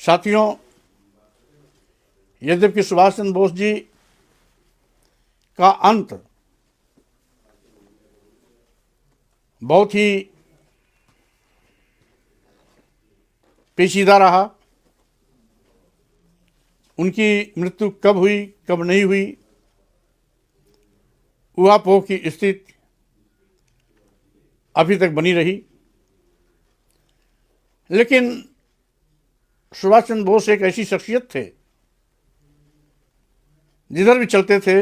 साथियों, यद्यपि सुभाष चंद्र बोस जी का अंत बहुत ही पेचीदा रहा, उनकी मृत्यु कब हुई कब नहीं हुई ऊहापोह की स्थिति अभी तक बनी रही। लेकिन सुभाष चंद्र बोस एक ऐसी शख्सियत थे, जिधर भी चलते थे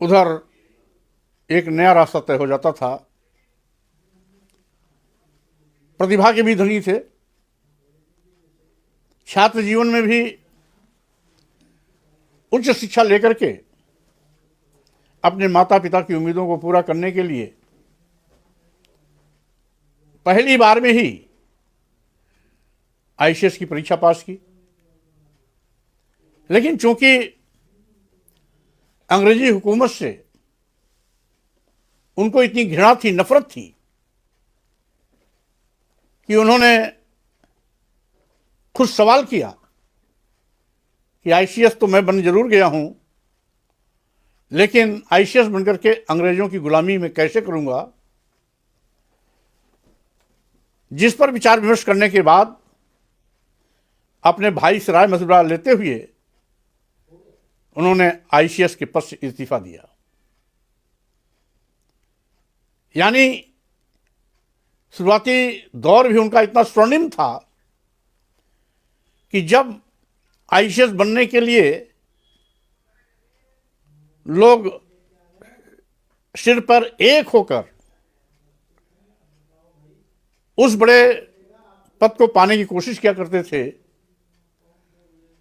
उधर एक नया रास्ता तय हो जाता था। प्रतिभा के भी धनी थे। छात्र जीवन में भी उच्च शिक्षा लेकर के अपने माता पिता की उम्मीदों को पूरा करने के लिए पहली बार में ही आईसीएस की परीक्षा पास की। लेकिन चूंकि अंग्रेजी हुकूमत से उनको इतनी घृणा थी, नफरत थी कि उन्होंने खुद सवाल किया कि आईसीएस तो मैं बन जरूर गया हूं, लेकिन आईसीएस बनकर के अंग्रेजों की गुलामी में कैसे करूंगा। जिस पर विचार विमर्श करने के बाद अपने भाई से राय मशवरा लेते हुए उन्होंने आईसीएस के पद से इस्तीफा दिया। यानी शुरुआती दौर भी उनका इतना स्वर्णिम था कि जब आईसीएस बनने के लिए लोग सिर पर एक होकर उस बड़े पद को पाने की कोशिश किया करते थे,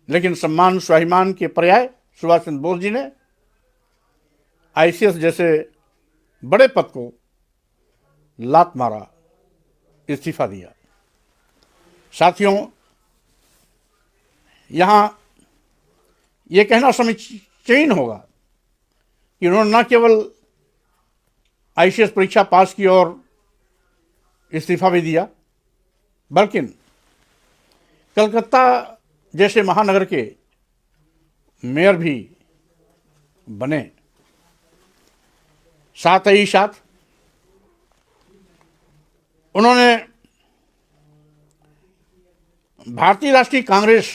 लेकिन सम्मान स्वाभिमान के पर्याय सुभाष चंद्र बोस जी ने आईसीएस जैसे बड़े पद को लात मारा, इस्तीफा दिया। साथियों, यहां यह कहना समीचीन होगा कि उन्होंने न केवल आईसीएस परीक्षा पास की और इस्तीफा भी दिया, बल्कि कलकत्ता जैसे महानगर के मेयर भी बने। साथ ही साथ उन्होंने भारतीय राष्ट्रीय कांग्रेस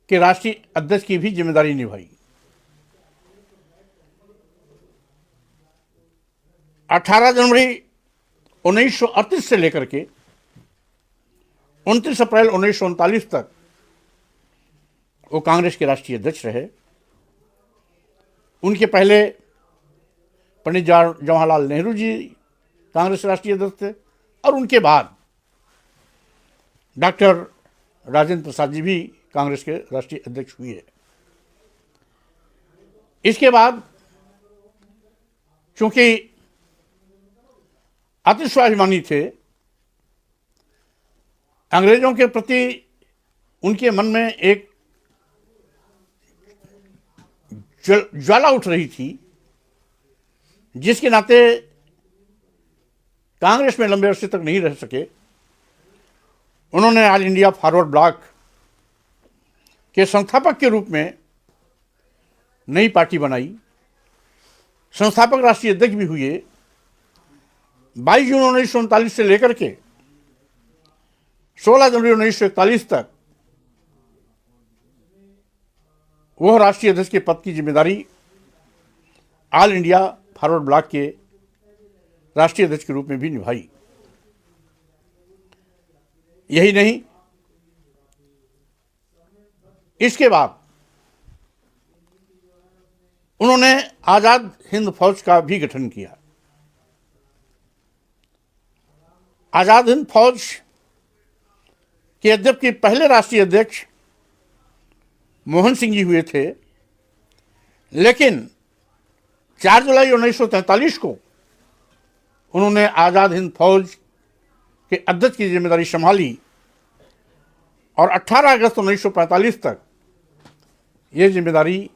के राष्ट्रीय अध्यक्ष की भी जिम्मेदारी निभाई। 18 जनवरी 1938 से लेकर के 29 अप्रैल 1939 तक वो कांग्रेस के राष्ट्रीय अध्यक्ष रहे। उनके पहले पंडित जवाहरलाल नेहरू जी कांग्रेस राष्ट्रीय अध्यक्ष थे और उनके बाद डॉक्टर राजेंद्र प्रसाद जी भी कांग्रेस के राष्ट्रीय अध्यक्ष हुए। इसके बाद चूंकि अति स्वाभिमानी थे, अंग्रेजों के प्रति उनके मन में एक ज्वाला उठ रही थी, जिसके नाते कांग्रेस में लंबे अरसे तक नहीं रह सके। उन्होंने ऑल इंडिया फॉरवर्ड ब्लॉक के संस्थापक के रूप में नई पार्टी बनाई, संस्थापक राष्ट्रीय अध्यक्ष भी हुए। 22 जून 1939 से लेकर के 16 जनवरी 1941 तक वह राष्ट्रीय अध्यक्ष के पद की जिम्मेदारी ऑल इंडिया फॉरवर्ड ब्लॉक के राष्ट्रीय अध्यक्ष के रूप में भी निभाई। यही नहीं, इसके बाद उन्होंने आजाद हिंद फौज का भी गठन किया। आजाद हिंद फौज के यद्यपि पहले राष्ट्रीय अध्यक्ष मोहन सिंह जी हुए थे, लेकिन 4 जुलाई 1943 को उन्होंने आजाद हिंद फौज के अध्यक्ष की जिम्मेदारी संभाली और 18 अगस्त 1945 तक ये जिम्मेदारी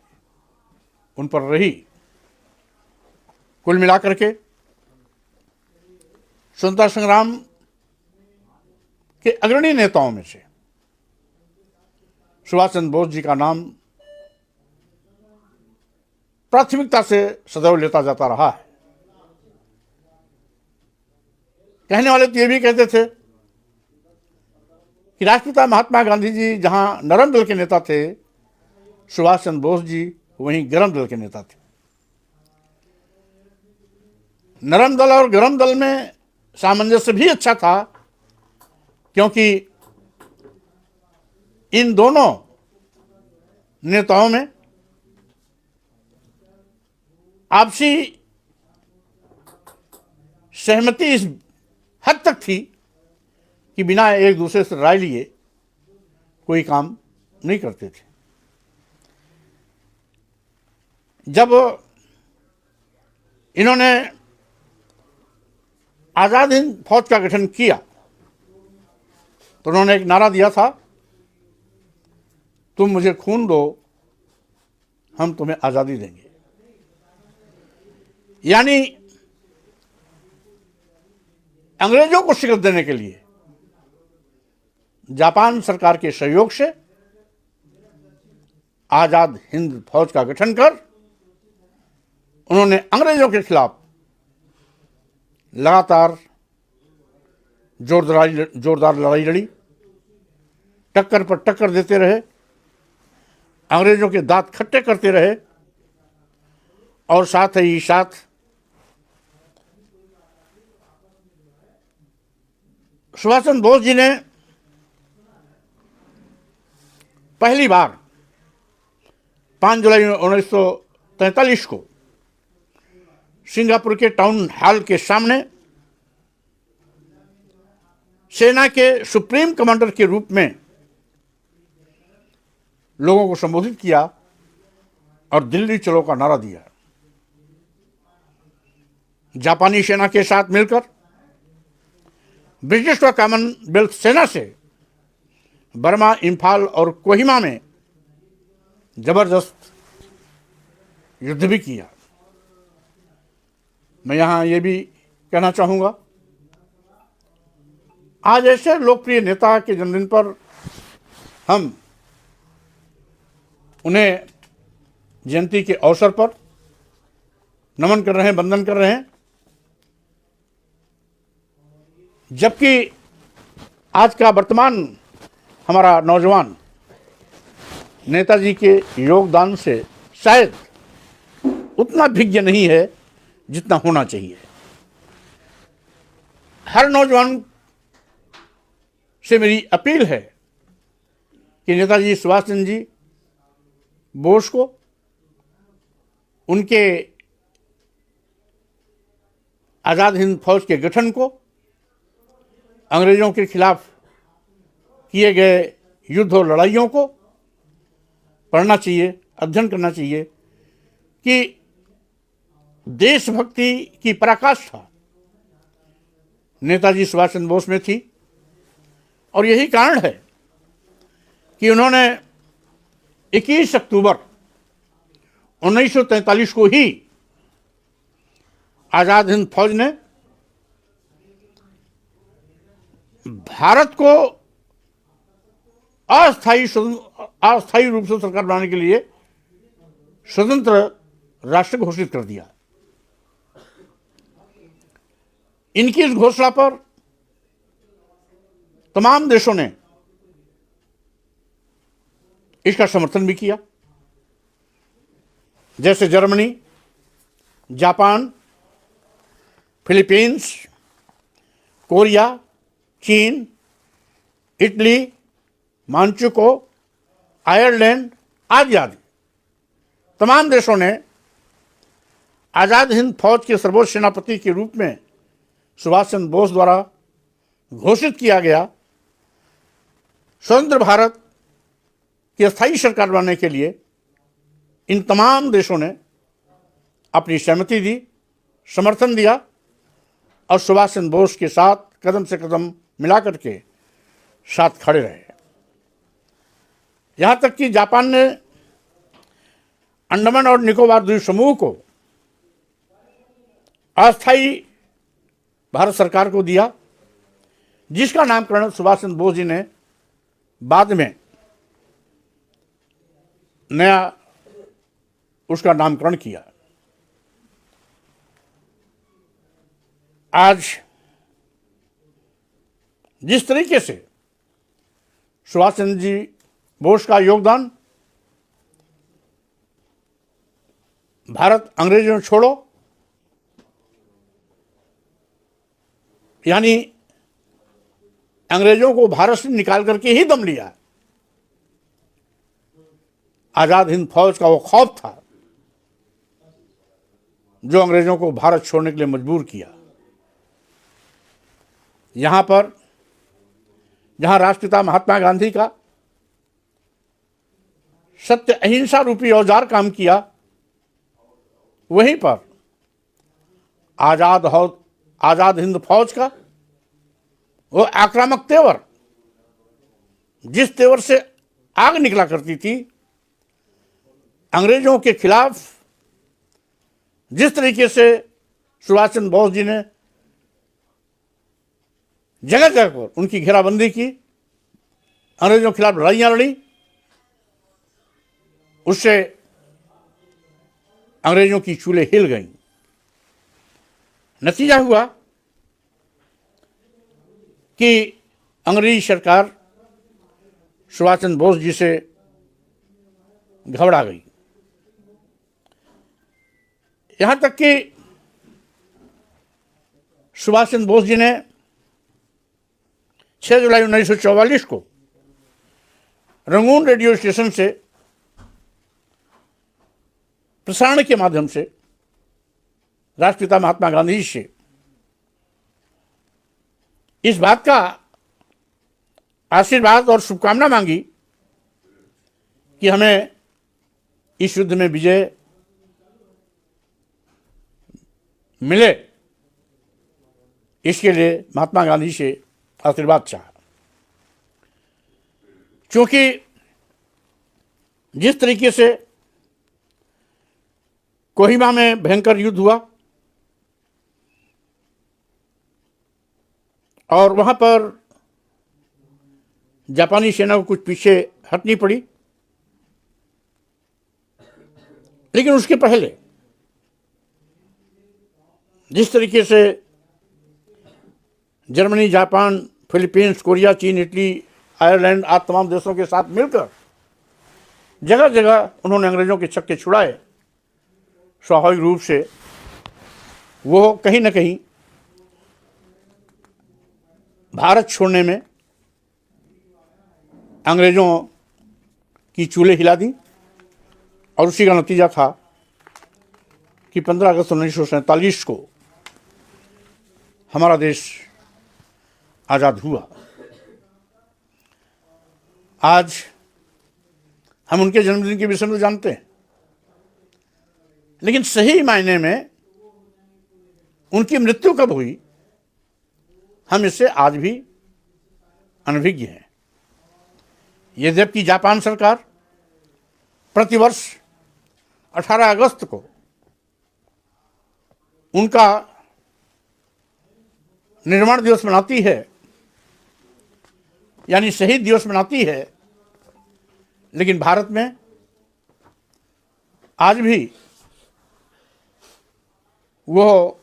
उन पर रही। कुल मिलाकर के स्वतंत्रता संग्राम के अग्रणी नेताओं में से सुभाष चंद्र बोस जी का नाम प्राथमिकता से सदैव लेता जाता रहा है। कहने वाले तो ये भी कहते थे कि राष्ट्रपिता महात्मा गांधी जी जहां नरम दल के नेता थे, सुभाष चंद्र बोस जी वहीं गरम दल के नेता थे। नरम दल और गरम दल में सामंजस्य भी अच्छा था, क्योंकि इन दोनों नेताओं में आपसी सहमति इस हद तक थी कि बिना एक दूसरे से राय लिए कोई काम नहीं करते थे। जब इन्होंने आजाद हिंद फौज का गठन किया तो उन्होंने एक नारा दिया था, तुम मुझे खून दो, हम तुम्हें आजादी देंगे। यानी अंग्रेजों को शिकस्त देने के लिए जापान सरकार के सहयोग से आजाद हिंद फौज का गठन कर उन्होंने अंग्रेजों के खिलाफ लगातार जोरदार लड़ाई लड़ी, टक्कर पर टक्कर देते रहे, अंग्रेजों के दांत खट्टे करते रहे और साथ ही साथ सुभाष चंद्र बोस जी ने पहली बार 5 जुलाई 1943 को सिंगापुर के टाउन हॉल के सामने सेना के सुप्रीम कमांडर के रूप में लोगों को संबोधित किया और दिल्ली चलो का नारा दिया। जापानी सेना के साथ मिलकर ब्रिटिश व कॉमनवेल्थ सेना से बर्मा, इम्फाल और कोहिमा में जबरदस्त युद्ध भी किया। मैं यहां ये भी कहना चाहूंगा, आज ऐसे लोकप्रिय नेता के जन्मदिन पर हम उन्हें जयंती के अवसर पर नमन कर रहे हैं, वंदन कर रहे हैं, जबकि आज का वर्तमान हमारा नौजवान नेताजी के योगदान से शायद उतना विज्ञ नहीं है जितना होना चाहिए। हर नौजवान से मेरी अपील है कि नेताजी सुभाष चंद्र जी बोस को, उनके आजाद हिंद फौज के गठन को, अंग्रेजों के खिलाफ किए गए युद्ध और लड़ाइयों को पढ़ना चाहिए, अध्ययन करना चाहिए कि देशभक्ति की पराकाष्ठा नेताजी सुभाष चंद्र बोस में थी और यही कारण है कि उन्होंने 21 अक्टूबर 1943 को ही आजाद हिंद फौज ने भारत को अस्थायी रूप से सरकार बनाने के लिए स्वतंत्र राष्ट्र घोषित कर दिया। इनकी इस घोषणा पर तमाम देशों ने इसका समर्थन भी किया, जैसे जर्मनी, जापान, फिलीपींस, कोरिया, चीन, इटली, मांचुको, आयरलैंड आदि आदि तमाम देशों ने आजाद हिंद फौज के सर्वोच्च सेनापति के रूप में सुभाष चंद्र बोस द्वारा घोषित किया गया स्वतंत्र भारत की स्थायी सरकार बनाने के लिए इन तमाम देशों ने अपनी सहमति दी, समर्थन दिया और सुभाष चंद्र बोस के साथ कदम से कदम मिलाकर के साथ खड़े रहे। यहाँ तक कि जापान ने अंडमान और निकोबार द्वीप समूह को अस्थायी भारत सरकार को दिया, जिसका नामकरण सुभाष चंद्र बोस जी ने बाद में नया उसका नामकरण किया। आज जिस तरीके से सुभाष चंद्र जी बोस का योगदान भारत अंग्रेजों छोड़ो यानी अंग्रेजों को भारत से निकाल करके ही दम लिया। आजाद हिंद फौज का वो खौफ था जो अंग्रेजों को भारत छोड़ने के लिए मजबूर किया। यहां पर जहां राष्ट्रपिता महात्मा गांधी का सत्य अहिंसा रूपी औजार काम किया, वहीं पर आजाद हिंद फौज का वो आक्रामक तेवर, जिस तेवर से आग निकला करती थी अंग्रेजों के खिलाफ, जिस तरीके से सुभाष चंद्र बोस जी ने जगह जगह पर उनकी घेराबंदी की, अंग्रेजों के खिलाफ लड़ाइयां लड़ी, उससे अंग्रेजों की चूल्हे हिल गईं। नतीजा हुआ कि अंग्रेजी सरकार सुभाष चंद्र बोस जी से घबरा गई। यहां तक कि सुभाष चंद्र बोस जी ने 6 जुलाई 1944 को रंगून रेडियो स्टेशन से प्रसारण के माध्यम से राष्ट्रपिता महात्मा गांधी जी से इस बात का आशीर्वाद और शुभकामना मांगी कि हमें इस युद्ध में विजय मिले, इसके लिए महात्मा गांधी से आशीर्वाद चाहा। क्योंकि जिस तरीके से कोहिमा में भयंकर युद्ध हुआ और वहां पर जापानी सेना को कुछ पीछे हटनी पड़ी, लेकिन उसके पहले जिस तरीके से जर्मनी, जापान, फिलीपींस, कोरिया, चीन, इटली, आयरलैंड आदि तमाम देशों के साथ मिलकर जगह जगह उन्होंने अंग्रेजों के छक्के छुड़ाए, स्वाभाविक रूप से वो कहीं ना कहीं भारत छोड़ने में अंग्रेजों की चूल्हे हिला दी। और उसी का नतीजा था कि 15 अगस्त 1947 को हमारा देश आज़ाद हुआ। आज हम उनके जन्मदिन के विषय में जानते हैं, लेकिन सही मायने में उनकी मृत्यु कब हुई, हम इससे आज भी अनभिज्ञ हैं। यद्यपि जापान सरकार प्रतिवर्ष 18 अगस्त को उनका निर्माण दिवस मनाती है, यानी शहीद दिवस मनाती है, लेकिन भारत में आज भी वो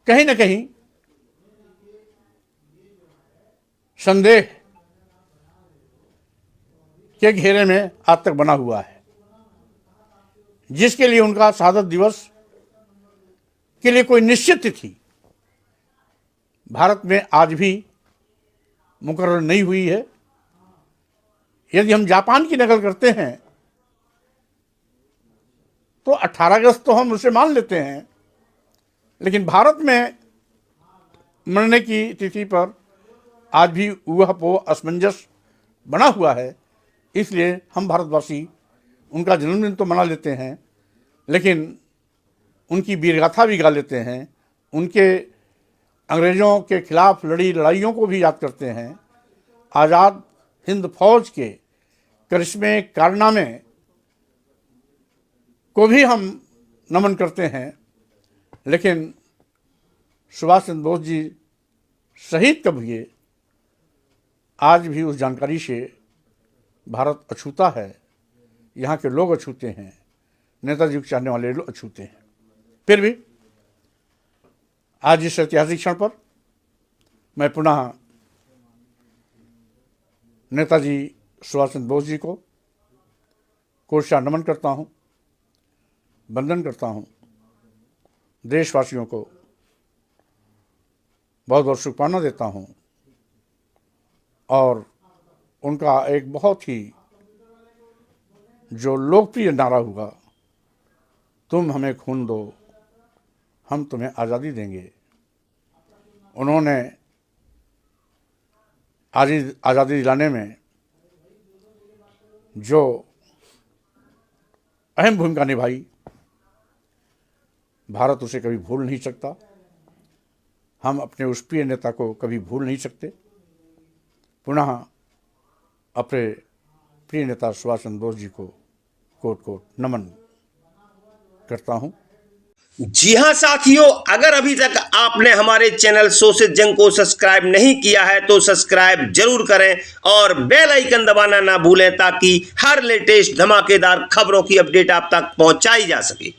कहीं ना कहीं संदेह के घेरे में आज तक बना हुआ है, जिसके लिए उनका शहादत दिवस के लिए कोई निश्चित तिथि भारत में आज भी मुकर्रर नहीं हुई है। यदि हम जापान की नकल करते हैं तो 18 अगस्त तो हम उसे मान लेते हैं, लेकिन भारत में मरने की तिथि पर आज भी वह असमंजस बना हुआ है। इसलिए हम भारतवासी उनका जन्मदिन तो मना लेते हैं, लेकिन उनकी वीरगाथा भी गा लेते हैं, उनके अंग्रेज़ों के खिलाफ लड़ी लड़ाइयों को भी याद करते हैं, आज़ाद हिंद फौज के करिश्मे कारनामे को भी हम नमन करते हैं। लेकिन सुभाष चंद्र बोस जी शहीद कब हुए, आज भी उस जानकारी से भारत अछूता है, यहाँ के लोग अछूते हैं, नेताजी को चाहने वाले लोग अछूते हैं। फिर भी आज इस ऐतिहासिक क्षण पर मैं पुनः नेताजी सुभाष चंद्र बोस जी को कोटशा नमन करता हूँ, वंदन करता हूँ। देशवासियों को बहुत बहुत शुभकामना देता हूँ और उनका एक बहुत ही जो लोकप्रिय नारा हुआ, तुम हमें खून दो हम तुम्हें आज़ादी देंगे, उन्होंने आज़ादी दिलाने में जो अहम भूमिका निभाई, भारत उसे कभी भूल नहीं सकता। हम अपने उस प्रिय नेता को कभी भूल नहीं सकते। पुनः अपने प्रिय नेता सुभाष चंद्र बोस जी को कोट कोट नमन करता हूं। जी हां साथियों, अगर अभी तक आपने हमारे चैनल शोषित जंग को सब्सक्राइब नहीं किया है तो सब्सक्राइब जरूर करें और बेल आइकन दबाना ना भूलें ताकि हर लेटेस्ट धमाकेदार खबरों की अपडेट आप तक पहुंचाई जा सके।